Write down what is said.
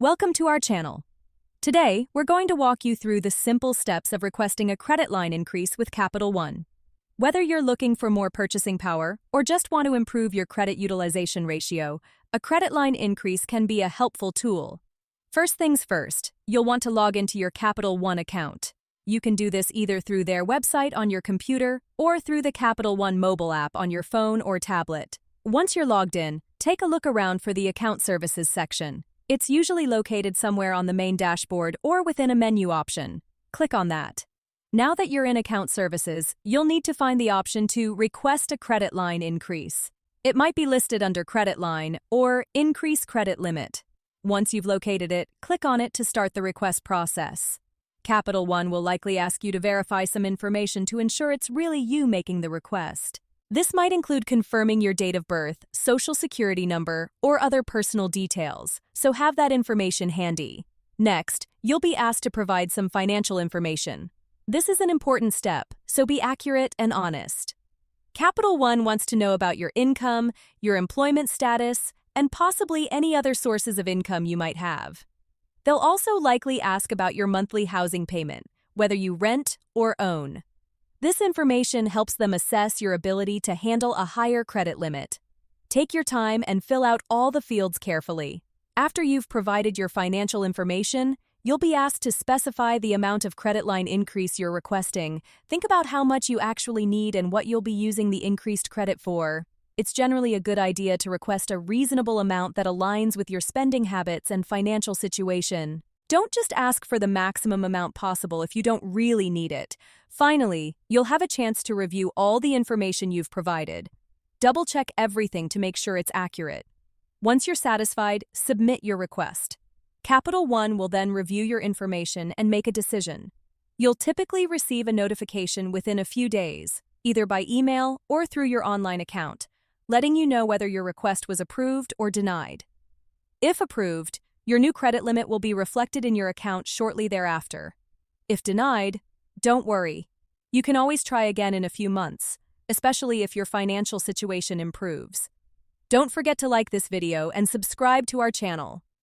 Welcome to our channel. Today, we're going to walk you through the simple steps of requesting a credit line increase with Capital One. Whether you're looking for more purchasing power or just want to improve your credit utilization ratio, a credit line increase can be a helpful tool. First things first, you'll want to log into your Capital One account. You can do this either through their website on your computer or through the Capital One mobile app on your phone or tablet. Once you're logged in, take a look around for the Account Services section. It's usually located somewhere on the main dashboard or within a menu option. Click on that. Now that you're in Account Services, you'll need to find the option to Request a Credit Line Increase. It might be listed under Credit Line or Increase Credit Limit. Once you've located it, click on it to start the request process. Capital One will likely ask you to verify some information to ensure it's really you making the request. This might include confirming your date of birth, social security number, or other personal details, so have that information handy. Next, you'll be asked to provide some financial information. This is an important step, so be accurate and honest. Capital One wants to know about your income, your employment status, and possibly any other sources of income you might have. They'll also likely ask about your monthly housing payment, whether you rent or own. This information helps them assess your ability to handle a higher credit limit. Take your time and fill out all the fields carefully. After you've provided your financial information, you'll be asked to specify the amount of credit line increase you're requesting. Think about how much you actually need and what you'll be using the increased credit for. It's generally a good idea to request a reasonable amount that aligns with your spending habits and financial situation. Don't just ask for the maximum amount possible if you don't really need it. Finally, you'll have a chance to review all the information you've provided. Double-check everything to make sure it's accurate. Once you're satisfied, submit your request. Capital One will then review your information and make a decision. You'll typically receive a notification within a few days, either by email or through your online account, letting you know whether your request was approved or denied. If approved, your new credit limit will be reflected in your account shortly thereafter. If denied, don't worry. You can always try again in a few months, especially if your financial situation improves. Don't forget to like this video and subscribe to our channel.